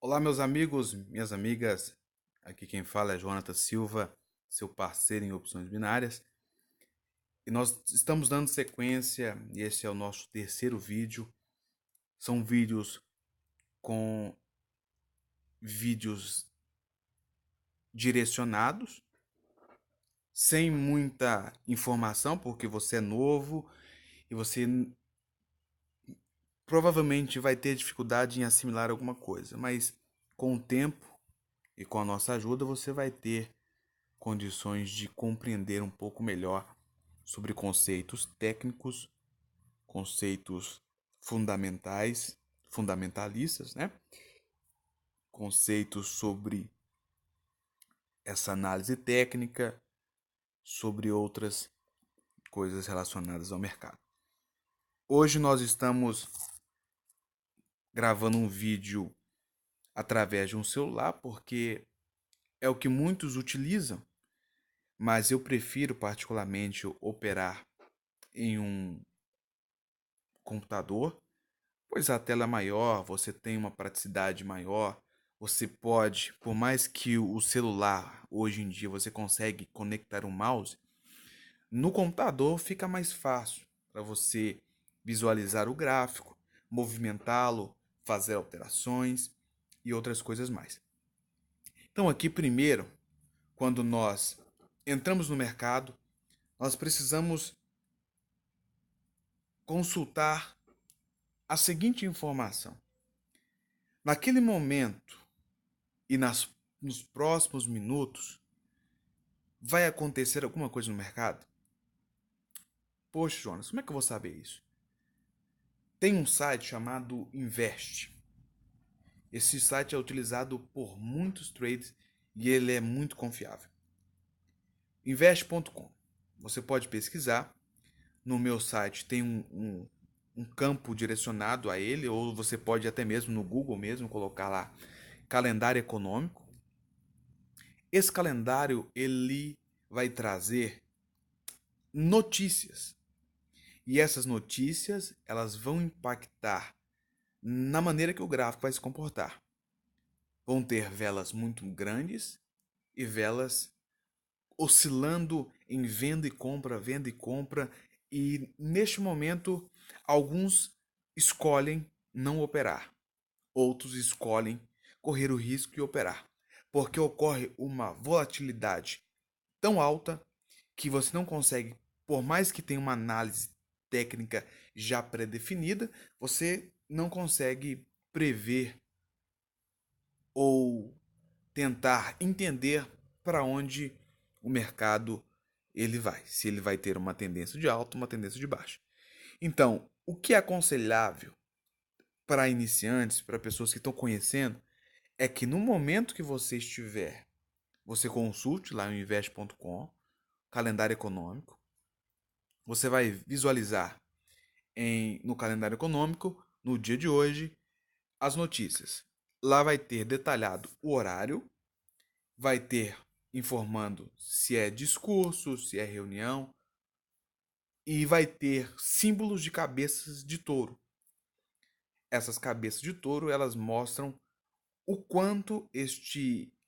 Olá, meus amigos, minhas amigas. Aqui quem fala é Jonathan Silva, seu parceiro em opções binárias. E nós estamos dando sequência, e esse é o nosso terceiro vídeo. São vídeos direcionados, sem muita informação, porque você é novo e você provavelmente vai ter dificuldade em assimilar alguma coisa, mas com o tempo e com a nossa ajuda você vai ter condições de compreender um pouco melhor sobre conceitos técnicos, conceitos fundamentais, fundamentalistas, né? Conceitos sobre essa análise técnica, sobre outras coisas relacionadas ao mercado. Hoje nós estamos gravando um vídeo através de um celular porque é o que muitos utilizam, mas eu prefiro particularmente operar em um computador, pois a tela é maior, você tem uma praticidade maior, você pode, por mais que o celular, hoje em dia, você consegue conectar um mouse, no computador fica mais fácil para você visualizar o gráfico, movimentá-lo, fazer alterações e outras coisas mais. Então aqui primeiro, quando nós entramos no mercado, nós precisamos consultar a seguinte informação. Naquele momento e nos próximos minutos, vai acontecer alguma coisa no mercado? Poxa, Jonas, como é que eu vou saber isso? Tem um site chamado Invest. Esse site é utilizado por muitos traders e ele é muito confiável. Invest.com. Você pode pesquisar. No meu site tem um campo direcionado a ele, ou você pode até mesmo no Google mesmo colocar lá calendário econômico. Esse calendário ele vai trazer notícias. E essas notícias, elas vão impactar na maneira que o gráfico vai se comportar. Vão ter velas muito grandes e velas oscilando em venda e compra, e neste momento alguns escolhem não operar, outros escolhem correr o risco de operar, porque ocorre uma volatilidade tão alta que você não consegue, por mais que tenha uma análise técnica já pré-definida, você não consegue prever ou tentar entender para onde o mercado ele vai, se ele vai ter uma tendência de alta, uma tendência de baixa. Então, o que é aconselhável para iniciantes, para pessoas que estão conhecendo, é que no momento que você estiver, você consulte lá no invest.com, calendário econômico, você vai visualizar no calendário econômico, no dia de hoje, as notícias. Lá vai ter detalhado o horário, vai ter informando se é discurso, se é reunião, e vai ter símbolos de cabeças de touro. Essas cabeças de touro, elas mostram o quanto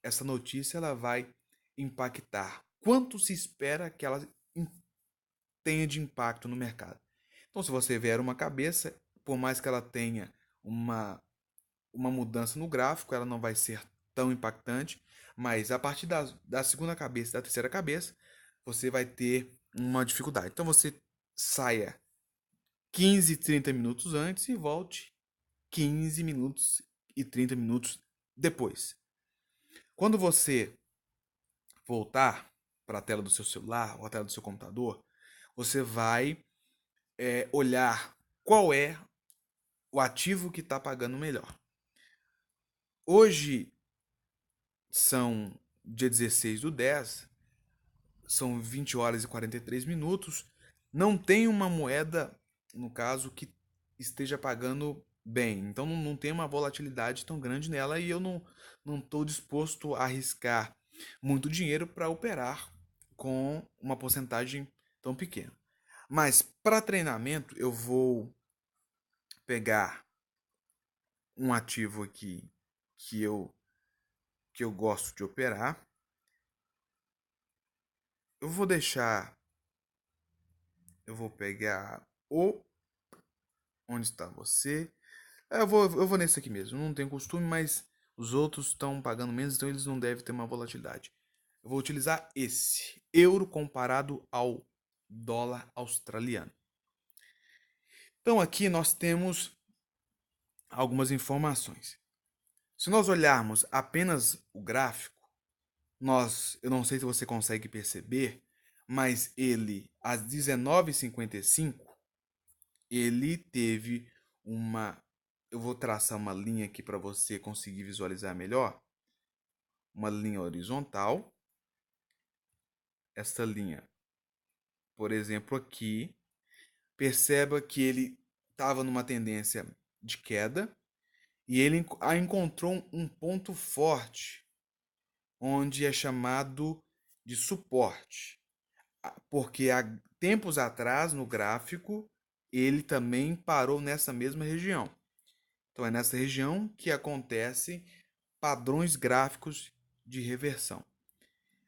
essa notícia ela vai impactar, quanto se espera que ela tenha de impacto no mercado. Então, se você ver uma cabeça, por mais que ela tenha uma, uma mudança no gráfico, ela não vai ser tão impactante, mas a partir da segunda cabeça, da terceira cabeça, você vai ter uma dificuldade. Então, você saia 15, 30 minutos antes e volte 15 minutos e 30 minutos depois. Quando você voltar para a tela do seu celular ou a tela do seu computador, você vai olhar qual é o ativo que está pagando melhor. Hoje são dia 16 do 10, são 20 horas e 43 minutos. Não tem uma moeda, no caso, que esteja pagando bem. Então não tem uma volatilidade tão grande nela e eu não estou disposto a arriscar muito dinheiro para operar com uma porcentagem tão pequena. Mas para treinamento eu vou pegar um ativo aqui que eu gosto de operar. Eu vou pegar o onde está você. Eu vou nesse aqui mesmo. Não tenho costume, mas os outros estão pagando menos, então eles não devem ter uma volatilidade. Eu vou utilizar esse euro comparado ao dólar australiano. Então aqui nós temos algumas informações. Se nós olharmos apenas o gráfico, eu não sei se você consegue perceber, mas ele às 19h55 ele teve uma. Eu vou traçar uma linha aqui para você conseguir visualizar melhor. Uma linha horizontal. Essa linha, por exemplo, aqui, perceba que ele estava numa tendência de queda e ele encontrou um ponto forte, onde é chamado de suporte, porque há tempos atrás no gráfico ele também parou nessa mesma região. Então é nessa região que acontecem padrões gráficos de reversão.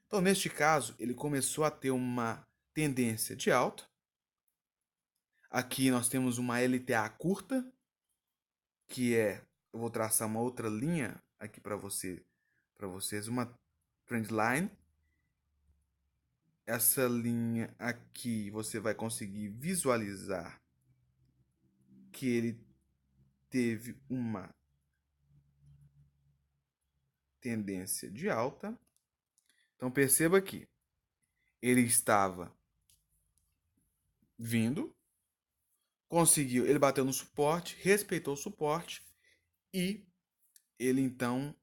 Então neste caso ele começou a ter uma tendência de alta. Aqui nós temos uma LTA curta, que eu vou traçar uma outra linha aqui para vocês, uma trendline. Essa linha aqui você vai conseguir visualizar que ele teve uma tendência de alta. Então perceba que ele estava vindo, ele bateu no suporte, respeitou o suporte e ele então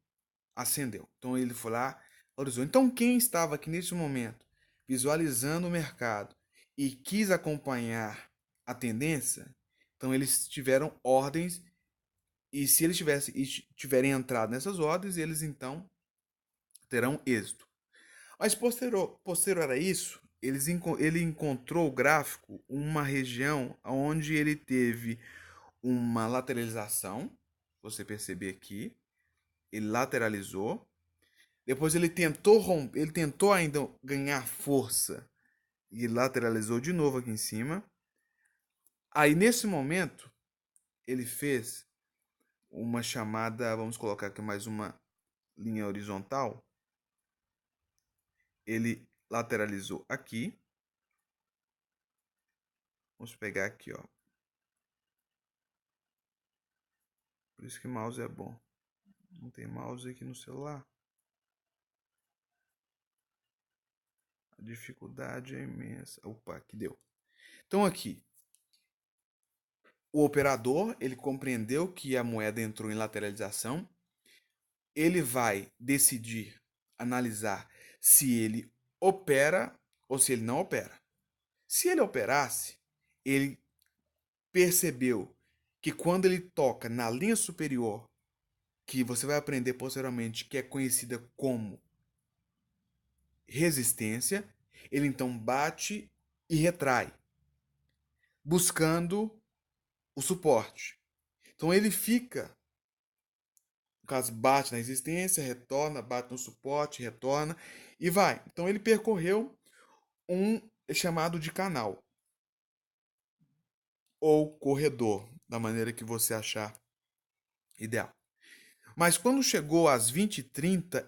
ascendeu. Então ele foi lá, valorizou. Então quem estava aqui nesse momento visualizando o mercado e quis acompanhar a tendência, então eles tiveram ordens, e se eles tiverem entrado nessas ordens, eles então terão êxito. Mas posterior a isso, ele encontrou o gráfico uma região onde ele teve uma lateralização. Você perceber aqui, ele lateralizou. Depois ele tentou romper, ele tentou ainda ganhar força e lateralizou de novo aqui em cima. Aí nesse momento ele fez uma chamada, vamos colocar aqui mais uma linha horizontal. Ele lateralizou aqui. Vamos pegar aqui, ó. Por isso que mouse é bom. Não tem mouse aqui no celular. A dificuldade é imensa. Opa, aqui deu. Então aqui, o operador, ele compreendeu que a moeda entrou em lateralização. Ele vai decidir, analisar se ele opera ou se ele não opera. Se ele operasse, ele percebeu que quando ele toca na linha superior, que você vai aprender posteriormente, que é conhecida como resistência, ele então bate e retrai, buscando o suporte. Então ele fica, no caso, bate na resistência, retorna, bate no suporte, retorna e vai. Então ele percorreu um chamado de canal ou corredor, da maneira que você achar ideal. Mas quando chegou às 20h30,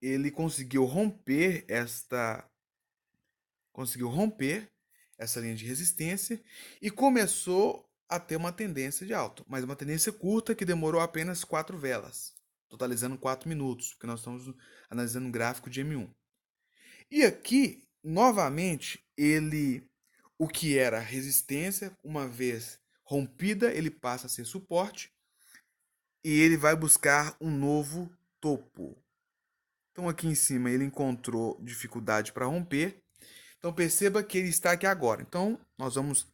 ele conseguiu romper essa linha de resistência e começou a ter uma tendência de alta, mas uma tendência curta que demorou apenas 4 velas, totalizando 4 minutos, porque nós estamos analisando um gráfico de M1. E aqui, novamente, o que era resistência, uma vez rompida, ele passa a ser suporte e ele vai buscar um novo topo. Então aqui em cima ele encontrou dificuldade para romper. Então perceba que ele está aqui agora. Então nós vamos,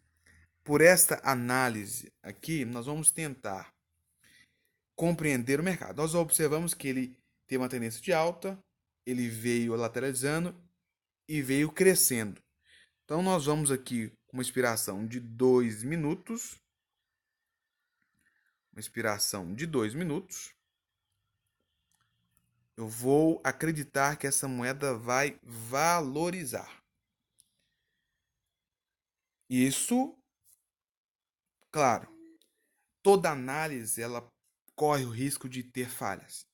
por esta análise aqui, nós vamos tentar compreender o mercado. Nós observamos que ele tem uma tendência de alta, ele veio lateralizando e veio crescendo. Então nós vamos aqui com uma expiração de 2 minutos. Uma expiração de 2 minutos. Eu vou acreditar que essa moeda vai valorizar. Isso, claro, toda análise ela corre o risco de ter falhas.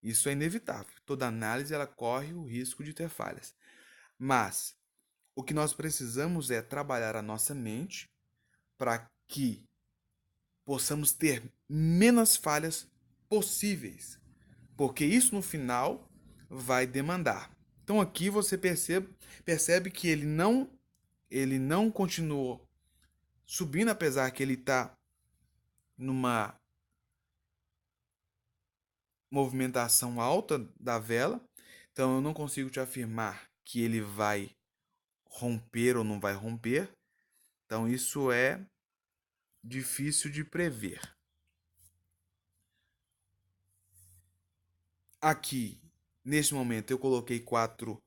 Isso é inevitável. Toda análise ela corre o risco de ter falhas. Mas o que nós precisamos é trabalhar a nossa mente para que possamos ter menos falhas possíveis, porque isso no final vai demandar. Então aqui você percebe que ele não continuou subindo, apesar que ele está numa movimentação alta da vela. Então eu não consigo te afirmar que ele vai romper ou não vai romper. Então isso é difícil de prever. Aqui, neste momento, eu coloquei $4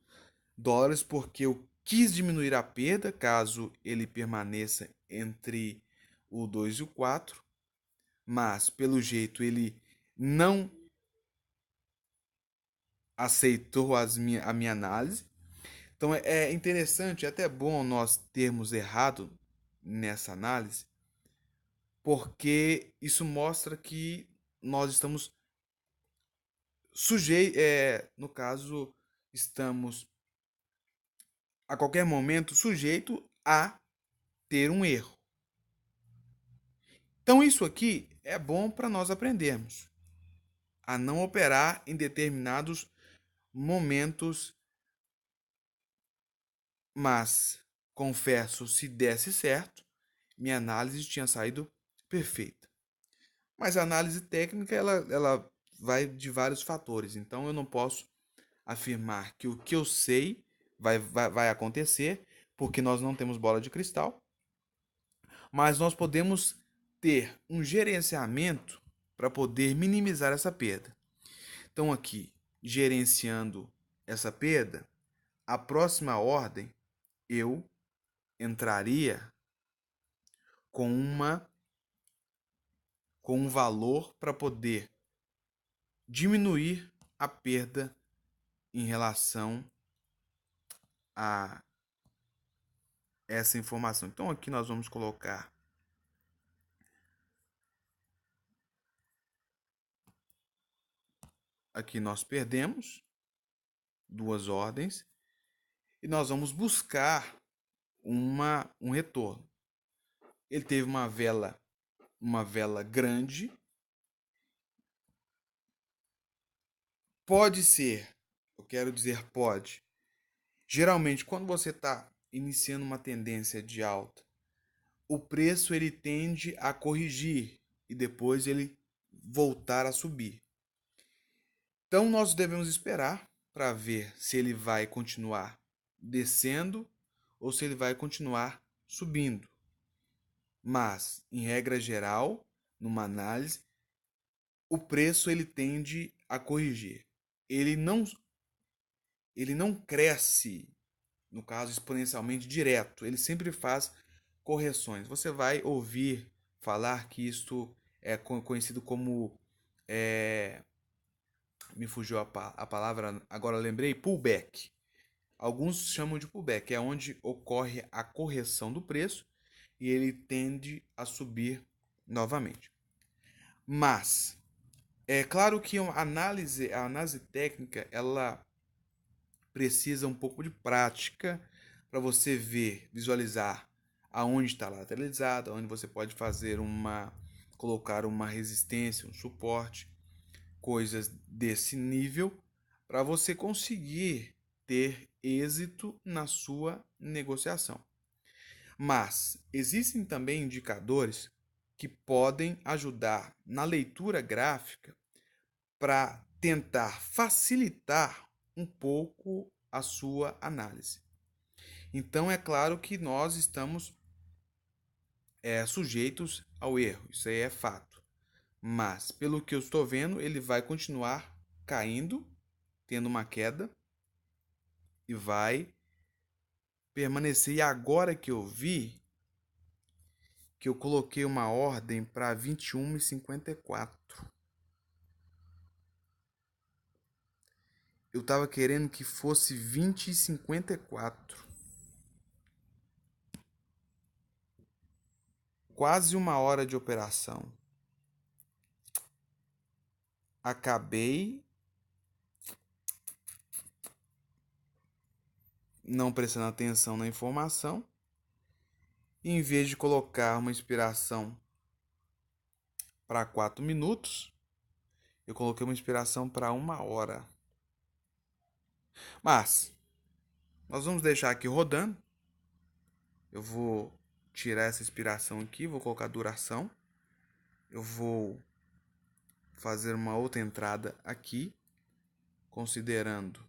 porque eu quis diminuir a perda caso ele permaneça entre o 2 e o 4, mas pelo jeito ele não aceitou a minha análise. Então é interessante, é até bom nós termos errado nessa análise, porque isso mostra que nós estamos no caso, estamos a qualquer momento sujeito a ter um erro. Então isso aqui é bom para nós aprendermos a não operar em determinados momentos, mas confesso, se desse certo, minha análise tinha saído perfeita. Mas a análise técnica ela vai de vários fatores, então eu não posso afirmar que o que eu sei vai acontecer, porque nós não temos bola de cristal, mas nós podemos ter um gerenciamento para poder minimizar essa perda. Então, aqui, gerenciando essa perda, a próxima ordem eu entraria com um valor para poder diminuir a perda em relação a essa informação. Então, aqui nós vamos colocar. Aqui nós perdemos duas ordens e nós vamos buscar um retorno. Ele teve uma vela grande. Pode ser, eu quero dizer pode. Geralmente, quando você está iniciando uma tendência de alta, o preço ele tende a corrigir e depois ele voltar a subir. Então nós devemos esperar para ver se ele vai continuar descendo ou se ele vai continuar subindo. Mas, em regra geral, numa análise, o preço ele tende a corrigir. Ele não, ele não cresce, no caso, exponencialmente direto. Ele sempre faz correções. Você vai ouvir falar que isto é conhecido como. É, me fugiu a palavra, agora lembrei, pullback. Alguns chamam de pullback, é onde ocorre a correção do preço e ele tende a subir novamente. Mas é claro que a análise técnica, ela precisa um pouco de prática para você ver, visualizar aonde está lateralizado, aonde você pode colocar uma resistência, um suporte, coisas desse nível, para você conseguir ter êxito na sua negociação. Mas existem também indicadores que podem ajudar na leitura gráfica para tentar facilitar um pouco a sua análise. Então é claro que nós estamos sujeitos ao erro, isso aí é fato. Mas pelo que eu estou vendo, ele vai continuar caindo, tendo uma queda e vai permanecer. E agora que eu vi que eu coloquei uma ordem para 21,54. Eu tava querendo que fosse 20h54. Quase uma hora de operação. Acabei não prestando atenção na informação. E em vez de colocar uma inspiração para 4 minutos, eu coloquei uma inspiração para 1 hora. Mas nós vamos deixar aqui rodando. Eu vou tirar essa inspiração aqui, vou colocar duração. Eu vou fazer uma outra entrada aqui, considerando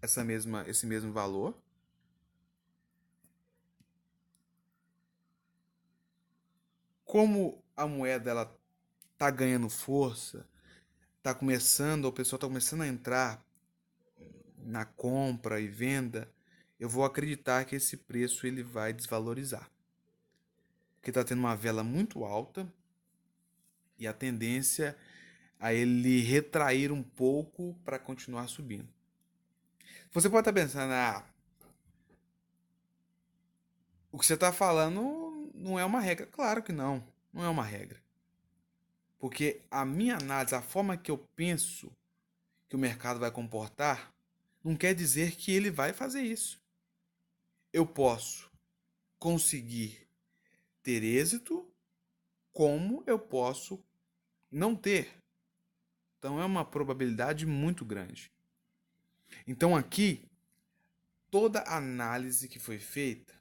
esse mesmo valor. Como a moeda ela tá ganhando força, o pessoal tá começando a entrar na compra e venda, eu vou acreditar que esse preço ele vai desvalorizar. Porque está tendo uma vela muito alta e a tendência a ele retrair um pouco para continuar subindo. Você pode estar pensando, o que você está falando não é uma regra. Claro que não, não é uma regra. Porque a minha análise, a forma que eu penso que o mercado vai comportar, não quer dizer que ele vai fazer isso. Eu posso conseguir ter êxito, como eu posso não ter. Então é uma probabilidade muito grande. Então aqui, toda análise que foi feita,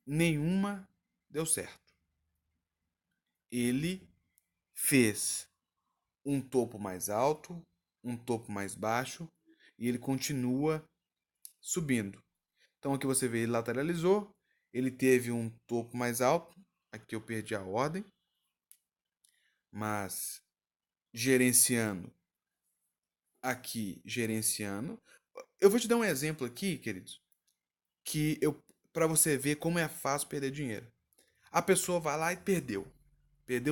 nenhuma deu certo. Ele fez um topo mais alto, um topo mais baixo e ele continua subindo. Então aqui você vê, ele lateralizou, ele teve um topo mais alto, aqui eu perdi a ordem, mas gerenciando. Eu vou te dar um exemplo aqui, queridos, que eu para você ver como é fácil perder dinheiro. A pessoa vai lá e perdeu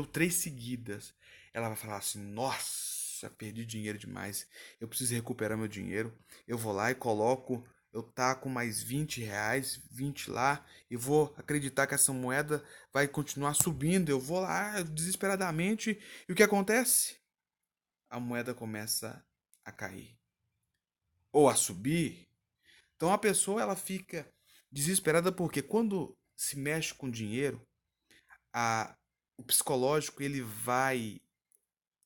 3 seguidas. Ela vai falar assim: nossa, perdi dinheiro demais. Eu preciso recuperar meu dinheiro. Eu vou lá e coloco, eu taco mais R$ 20, 20 lá, e vou acreditar que essa moeda vai continuar subindo. Eu vou lá desesperadamente, e o que acontece? A moeda começa a cair ou a subir. Então a pessoa ela fica desesperada porque quando se mexe com dinheiro, a, o psicológico ele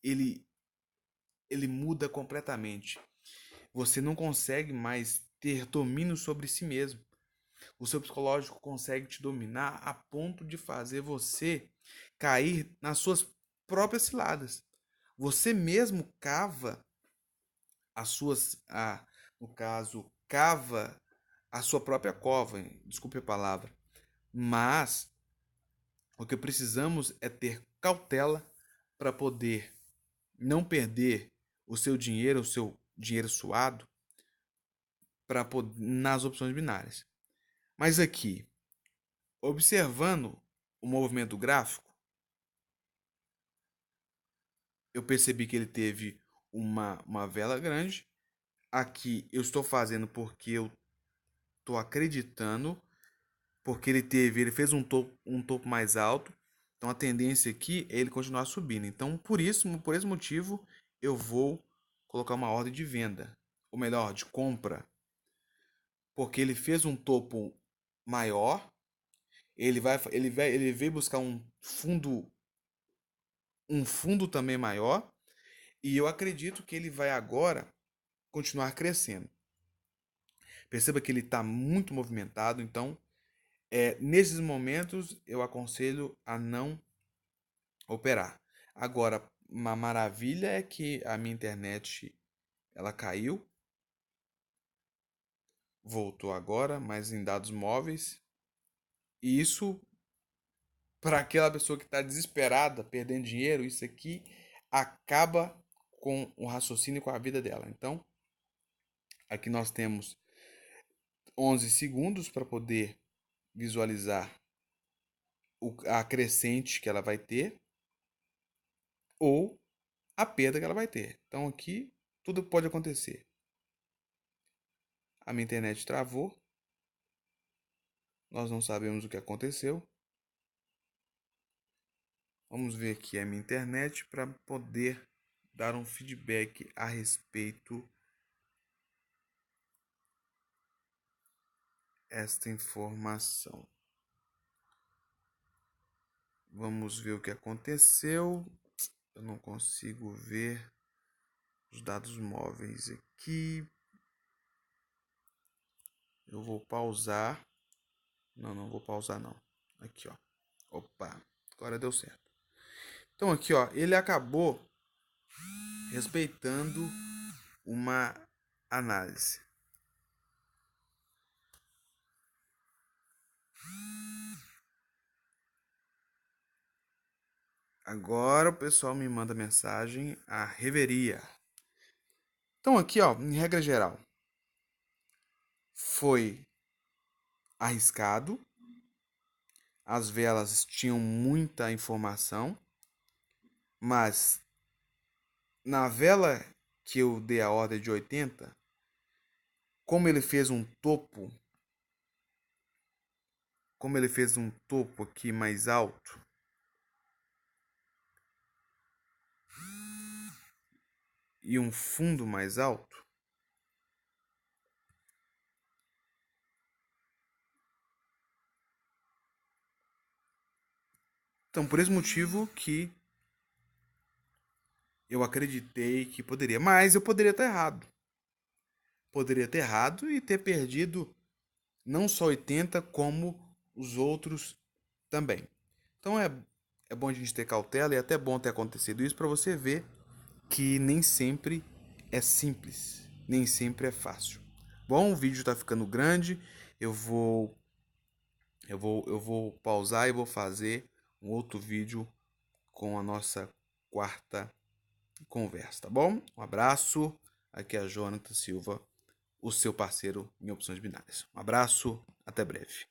ele muda completamente. Você não consegue mais ter domínio sobre si mesmo. O seu psicológico consegue te dominar a ponto de fazer você cair nas suas próprias ciladas. Você mesmo cava as suas, no caso, cava a sua própria cova, desculpe a palavra. Mas o que precisamos é ter cautela para poder não perder o seu dinheiro suado nas opções binárias. Mas aqui, observando o movimento gráfico, eu percebi que ele teve uma vela grande. Aqui eu estou fazendo porque eu estou acreditando, porque ele fez um topo mais alto. Então a tendência aqui é ele continuar subindo. Então por esse motivo, eu vou colocar uma ordem de venda, ou melhor, de compra, porque ele fez um topo maior, ele veio buscar um fundo também maior, e eu acredito que ele vai agora continuar crescendo. Perceba que ele está muito movimentado, então nesses momentos eu aconselho a não operar. Agora, uma maravilha é que a minha internet ela caiu, voltou agora, mas em dados móveis. E isso, para aquela pessoa que está desesperada, perdendo dinheiro, isso aqui acaba com o raciocínio e com a vida dela. Então, aqui nós temos 11 segundos para poder visualizar a crescente que ela vai ter. ou a perda que ela vai ter. Então aqui tudo pode acontecer. A minha internet travou. Nós não sabemos o que aconteceu. Vamos ver aqui a minha internet para poder dar um feedback a respeito desta informação. Vamos ver o que aconteceu. Eu não consigo ver os dados móveis aqui. Eu vou pausar. Não vou pausar não. Aqui, ó. Opa, agora deu certo. Então aqui, ó, ele acabou respeitando uma análise. Agora o pessoal me manda mensagem, a reveria. Então aqui, ó, em regra geral, foi arriscado. As velas tinham muita informação, mas na vela que eu dei a ordem de 80, como ele fez um topo, aqui mais alto, e um fundo mais alto, então por esse motivo que eu acreditei que poderia, mas eu poderia estar errado. Poderia ter errado e ter perdido não só 80, como os outros também. Então é bom a gente ter cautela e é até bom ter acontecido isso para você ver que nem sempre é simples, nem sempre é fácil. Bom, o vídeo está ficando grande, eu vou pausar e vou fazer um outro vídeo com a nossa quarta conversa, tá bom? Um abraço, aqui é a Jonathan Silva, o seu parceiro em opções binárias. Um abraço, até breve.